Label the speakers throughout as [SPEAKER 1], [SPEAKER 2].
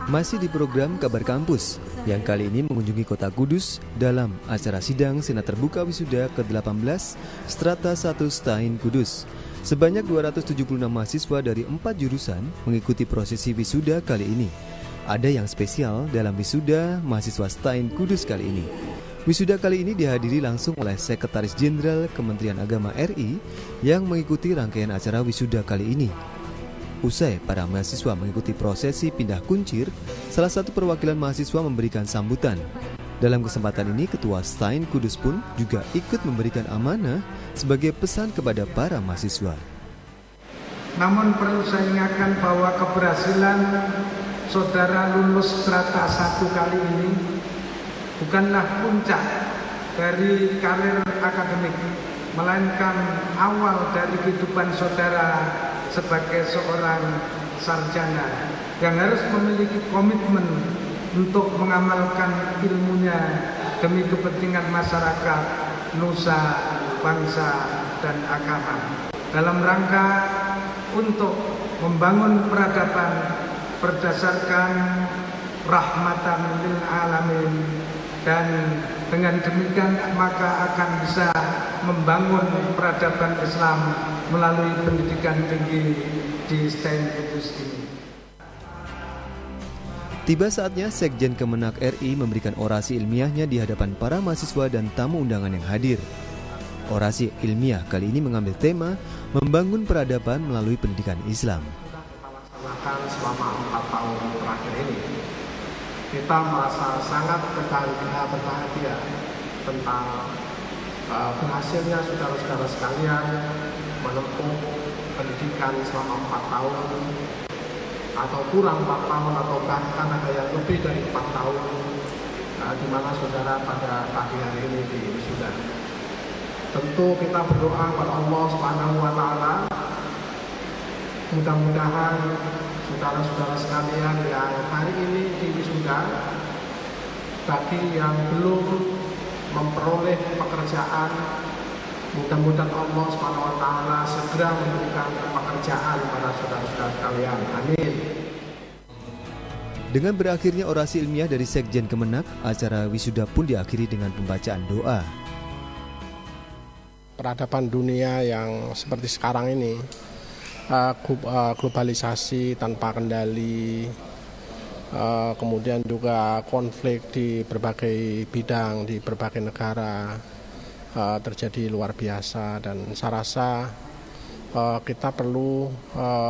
[SPEAKER 1] Masih di program Kabar Kampus, yang kali ini mengunjungi kota Kudus dalam acara sidang Senat Terbuka Wisuda ke-18 Strata 1 STAIN Kudus. Sebanyak 276 mahasiswa dari 4 jurusan mengikuti prosesi wisuda kali ini. Ada yang spesial dalam wisuda mahasiswa STAIN Kudus kali ini. Wisuda kali ini dihadiri langsung oleh Sekretaris Jenderal Kementerian Agama RI yang mengikuti rangkaian acara wisuda kali ini. Usai para mahasiswa mengikuti prosesi pindah kuncir, salah satu perwakilan mahasiswa memberikan sambutan. Dalam kesempatan ini, Ketua STAIN Kudus pun juga ikut memberikan amanah sebagai pesan kepada para mahasiswa.
[SPEAKER 2] Namun perlu saya ingatkan bahwa keberhasilan saudara lulus strata 1 kali ini bukanlah puncak dari karir akademik, melainkan awal dari kehidupan saudara sebagai seorang sarjana yang harus memiliki komitmen untuk mengamalkan ilmunya demi kepentingan masyarakat, nusa, bangsa, dan agama dalam rangka untuk membangun peradaban berdasarkan rahmatan lil alamin, dan dengan demikian maka akan bisa membangun peradaban Islam melalui pendidikan tinggi di STAIN Kudus ini.
[SPEAKER 1] Tiba saatnya Sekjen Kemenak RI memberikan orasi ilmiahnya di hadapan para mahasiswa dan tamu undangan yang hadir. Orasi ilmiah kali ini mengambil tema membangun peradaban melalui pendidikan Islam.
[SPEAKER 3] Kita laksanakan selama 4 tahun terakhir ini. Kita merasa sangat berbahagia tentang berhasilnya saudara-saudara sekalian menempuh pendidikan selama 4 tahun atau kurang 4 tahun atau bahkan ada yang lebih dari 4 tahun, di mana saudara pada pagi hari ini di wisuda. Tentu kita berdoa kepada Allah Subhanahu wa taala, mudah-mudahan saudara-saudara sekalian yang hari ini di wisuda, bagi yang belum memperoleh pekerjaan, mudah-mudahan Allah SWT segera memberikan pekerjaan pada saudara-saudara sekalian. Amin.
[SPEAKER 1] Dengan berakhirnya orasi ilmiah dari Sekjen Kemenak, acara wisuda pun diakhiri dengan pembacaan doa.
[SPEAKER 3] Peradaban dunia yang seperti sekarang ini, globalisasi tanpa kendali, kemudian juga konflik di berbagai bidang, di berbagai negara terjadi luar biasa, dan saya rasa kita perlu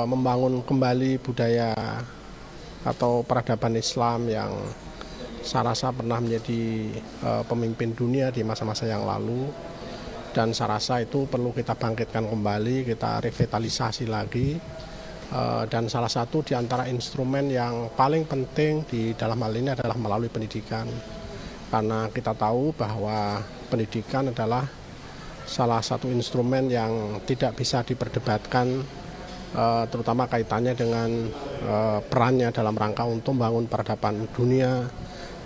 [SPEAKER 3] membangun kembali budaya atau peradaban Islam yang saya rasa pernah menjadi pemimpin dunia di masa-masa yang lalu, dan saya rasa itu perlu kita bangkitkan kembali, kita revitalisasi lagi. Dan salah satu di antara instrumen yang paling penting di dalam hal ini adalah melalui pendidikan. Karena kita tahu bahwa pendidikan adalah salah satu instrumen yang tidak bisa diperdebatkan, terutama kaitannya dengan perannya dalam rangka untuk membangun peradaban dunia,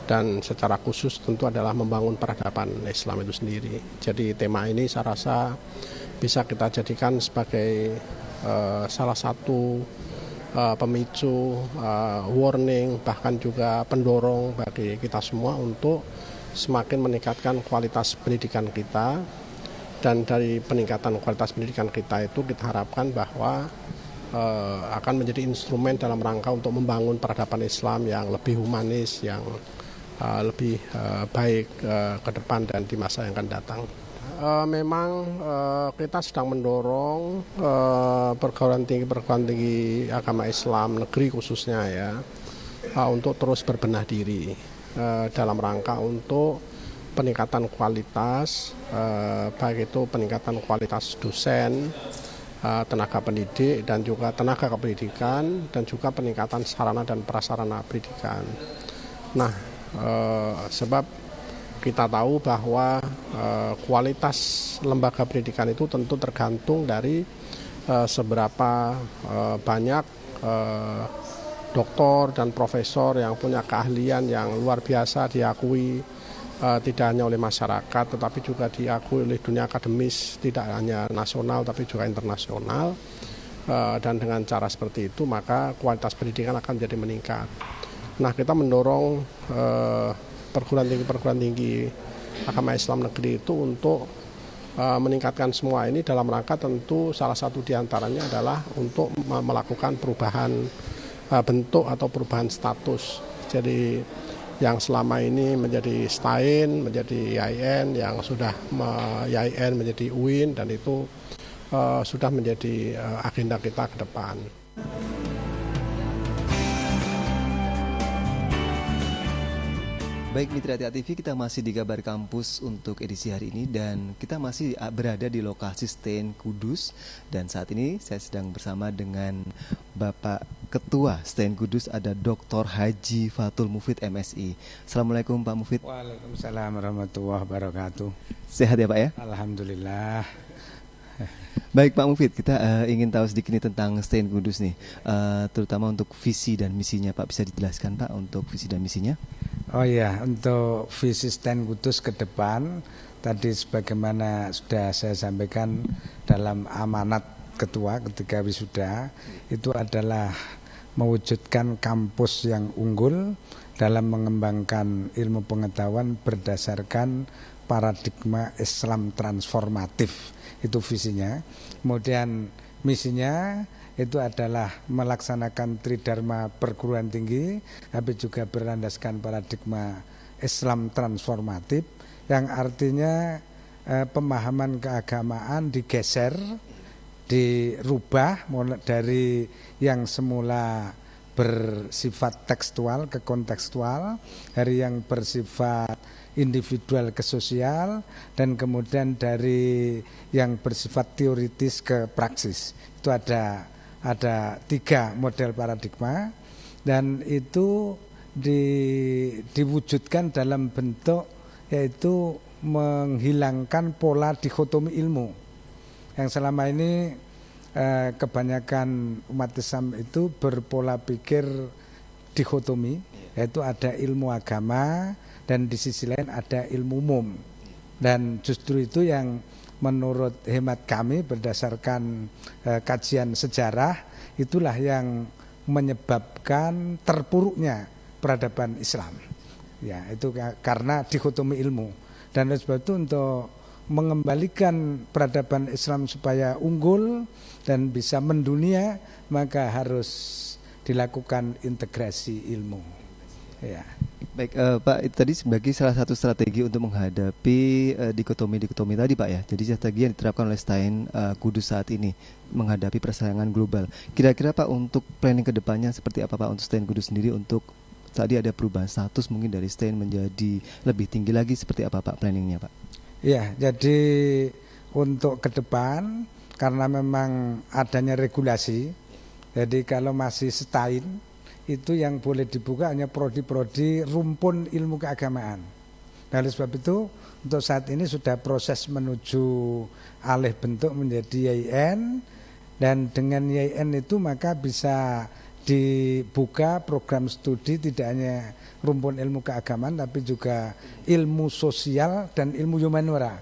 [SPEAKER 3] dan secara khusus tentu adalah membangun peradaban Islam itu sendiri. Jadi tema ini saya rasa bisa kita jadikan sebagai salah satu pemicu, warning, bahkan juga pendorong bagi kita semua untuk semakin meningkatkan kualitas pendidikan kita. Dan dari peningkatan kualitas pendidikan kita itu kita harapkan bahwa akan menjadi instrumen dalam rangka untuk membangun peradaban Islam yang lebih humanis, yang lebih baik ke depan dan di masa yang akan datang. Memang kita sedang mendorong perguruan tinggi agama Islam negeri khususnya ya, untuk terus berbenah diri dalam rangka untuk peningkatan kualitas, baik itu peningkatan kualitas dosen, tenaga pendidik dan juga tenaga kependidikan, dan juga peningkatan sarana dan prasarana pendidikan. Nah, sebab kita tahu bahwa kualitas lembaga pendidikan itu tentu tergantung dari seberapa banyak doktor dan profesor yang punya keahlian yang luar biasa diakui, tidak hanya oleh masyarakat tetapi juga diakui oleh dunia akademis, tidak hanya nasional tapi juga internasional. Dan dengan cara seperti itu maka kualitas pendidikan akan jadi meningkat. Nah, kita mendorong perguruan tinggi agama Islam negeri itu untuk meningkatkan semua ini dalam rangka tentu salah satu diantaranya adalah untuk melakukan perubahan bentuk atau perubahan status. Jadi yang selama ini menjadi STAIN, menjadi YIN, yang sudah YIN menjadi UIN, dan itu sudah menjadi agenda kita ke depan.
[SPEAKER 1] Baik Mitra Tia TV, kita masih di Kabar Kampus untuk edisi hari ini dan kita masih berada di lokasi STAIN Kudus, dan saat ini saya sedang bersama dengan Bapak Ketua STAIN Kudus, ada Dr. Haji Fatul Mufid MSI. Assalamualaikum Pak Mufid.
[SPEAKER 4] Waalaikumsalam warahmatullahi wabarakatuh.
[SPEAKER 1] Sehat ya Pak ya?
[SPEAKER 4] Alhamdulillah.
[SPEAKER 1] Baik Pak Mufid, kita ingin tahu sedikit nih tentang STAIN Kudus nih, terutama untuk visi dan misinya Pak. Bisa dijelaskan Pak untuk visi dan misinya?
[SPEAKER 4] Oh iya, untuk visi STAIN Kudus ke depan, tadi sebagaimana sudah saya sampaikan dalam amanat ketua ketika wisuda, itu adalah mewujudkan kampus yang unggul dalam mengembangkan ilmu pengetahuan berdasarkan paradigma Islam transformatif. Itu visinya. Kemudian misinya itu adalah melaksanakan tridharma perguruan tinggi, tapi juga berlandaskan paradigma Islam transformatif, yang artinya pemahaman keagamaan digeser, dirubah dari yang semula bersifat tekstual ke kontekstual, dari yang bersifat individual ke sosial, dan kemudian dari yang bersifat teoritis ke praksis. Itu ada 3 model paradigma, dan itu diwujudkan dalam bentuk yaitu menghilangkan pola dikotomi ilmu yang selama ini kebanyakan umat Islam itu berpola pikir dikotomi, yaitu ada ilmu agama dan di sisi lain ada ilmu umum, dan justru itu yang menurut hemat kami berdasarkan kajian sejarah, itulah yang menyebabkan terpuruknya peradaban Islam. Ya, itu karena dikotomi ilmu. Dan oleh sebab itu untuk mengembalikan peradaban Islam supaya unggul dan bisa mendunia, maka harus dilakukan integrasi ilmu. Ya.
[SPEAKER 1] Baik Pak, itu tadi sebagai salah satu strategi untuk menghadapi dikotomi-dikotomi tadi Pak ya. Jadi strategi yang diterapkan oleh STAIN Kudus saat ini menghadapi persaingan global. Kira-kira Pak untuk planning ke depannya seperti apa Pak untuk STAIN Kudus sendiri, untuk tadi ada perubahan status mungkin dari STAIN menjadi lebih tinggi lagi, seperti apa Pak planningnya Pak?
[SPEAKER 4] Ya, jadi untuk ke depan karena memang adanya regulasi, jadi kalau masih STAIN itu yang boleh dibuka hanya prodi-prodi rumpun ilmu keagamaan. Nah, oleh sebab itu untuk saat ini sudah proses menuju alih bentuk menjadi YIN, dan dengan YIN itu maka bisa dibuka program studi tidak hanya rumpun ilmu keagamaan tapi juga ilmu sosial dan ilmu humaniora.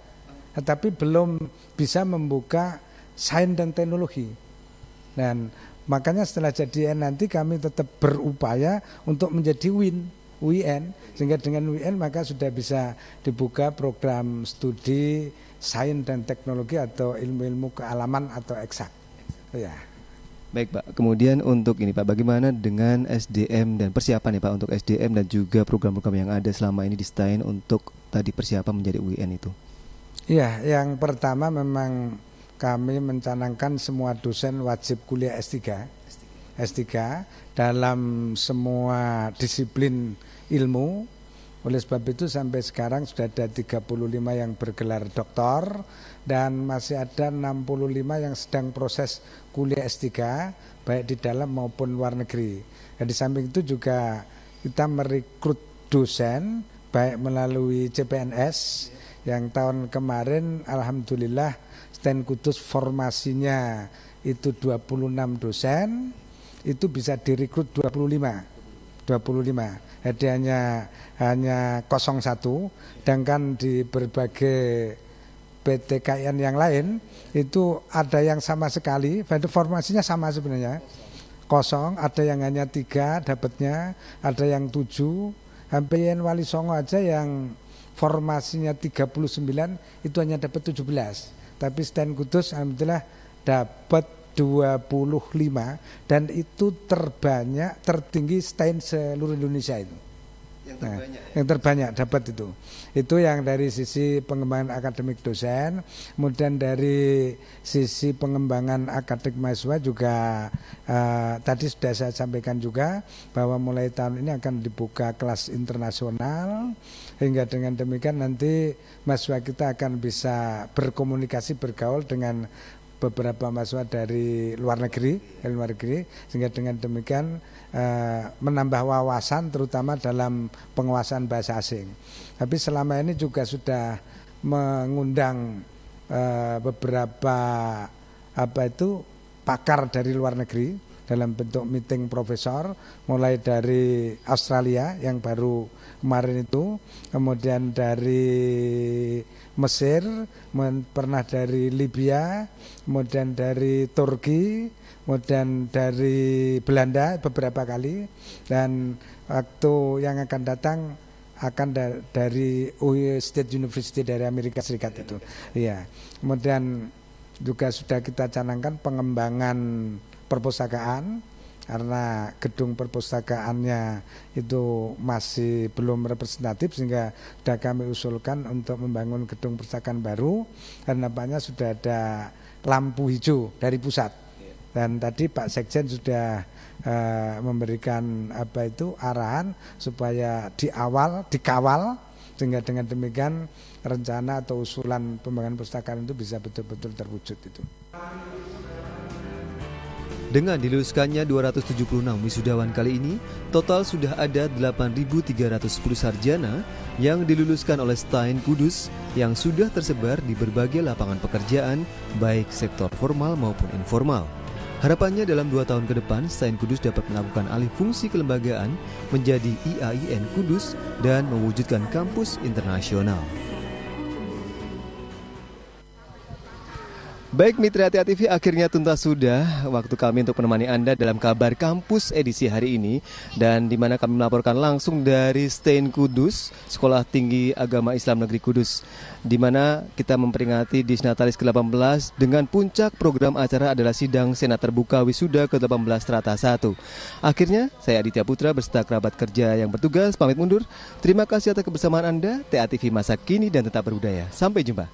[SPEAKER 4] Tetapi belum bisa membuka sains dan teknologi. Dan makanya setelah jadi YIN nanti kami tetap berupaya untuk menjadi WIN, sehingga dengan WIN maka sudah bisa dibuka program studi sains dan teknologi atau ilmu-ilmu kealaman atau eksak. Ya.
[SPEAKER 1] Baik Pak, kemudian untuk ini Pak, bagaimana dengan SDM dan persiapan ya Pak untuk SDM dan juga program-program yang ada selama ini di STAIN untuk tadi persiapan menjadi WIN itu?
[SPEAKER 4] Iya, yang pertama memang kami mencanangkan semua dosen wajib kuliah S3 dalam semua disiplin ilmu. Oleh sebab itu sampai sekarang sudah ada 35 yang bergelar doktor dan masih ada 65 yang sedang proses kuliah S3 baik di dalam maupun luar negeri. Dan di samping itu juga kita merekrut dosen baik melalui CPNS yang tahun kemarin alhamdulillah STAIN Kudus formasinya itu 26 dosen, itu bisa direkrut 25. Jadi hanya 01, sedangkan di berbagai PTKN yang lain itu ada yang sama sekali, formasinya sama sebenarnya, kosong, ada yang hanya 3 dapatnya, ada yang 7. Sampai Wali Songo aja yang formasinya 39 itu hanya dapat 17. Tapi Stand Kudus alhamdulillah dapat 25 dan itu tertinggi stand seluruh Indonesia itu. Yang terbanyak dapat itu. Itu yang dari sisi pengembangan akademik dosen, kemudian dari sisi pengembangan akademik mahasiswa juga tadi sudah saya sampaikan juga bahwa mulai tahun ini akan dibuka kelas internasional, hingga dengan demikian nanti mahasiswa kita akan bisa berkomunikasi, bergaul dengan beberapa mahasiswa dari luar negeri, sehingga dengan demikian menambah wawasan terutama dalam penguasaan bahasa asing. Tapi selama ini juga sudah mengundang beberapa pakar dari luar negeri dalam bentuk meeting profesor, mulai dari Australia yang baru kemarin itu, kemudian dari Mesir, pernah dari Libya, kemudian dari Turki, kemudian dari Belanda beberapa kali, dan waktu yang akan datang akan dari Ohio State University dari Amerika Serikat itu. Iya. Kemudian juga sudah kita canangkan pengembangan perpustakaan, karena gedung perpustakaannya itu masih belum representatif, sehingga sudah kami usulkan untuk membangun gedung perpustakaan baru, dan nampaknya sudah ada lampu hijau dari pusat. Dan tadi Pak Sekjen sudah memberikan arahan supaya dikawal, sehingga dengan demikian rencana atau usulan pembangunan perpustakaan itu bisa betul-betul terwujud itu.
[SPEAKER 1] Dengan diluluskannya 276 wisudawan kali ini, total sudah ada 8.310 sarjana yang diluluskan oleh STAIN Kudus yang sudah tersebar di berbagai lapangan pekerjaan, baik sektor formal maupun informal. Harapannya dalam 2 tahun ke depan, STAIN Kudus dapat melakukan alih fungsi kelembagaan menjadi IAIN Kudus dan mewujudkan kampus internasional. Baik mitra Tia TV, akhirnya tuntas sudah waktu kami untuk menemani Anda dalam kabar kampus edisi hari ini, dan di mana kami melaporkan langsung dari STAIN Kudus, Sekolah Tinggi Agama Islam Negeri Kudus, di mana kita memperingati Disnatalis ke-18 dengan puncak program acara adalah sidang Senat Terbuka Wisuda ke-18 Strata 1. Akhirnya, saya Aditya Putra beserta kerabat kerja yang bertugas pamit mundur. Terima kasih atas kebersamaan Anda. Tia TV masa kini dan tetap berbudaya. Sampai jumpa.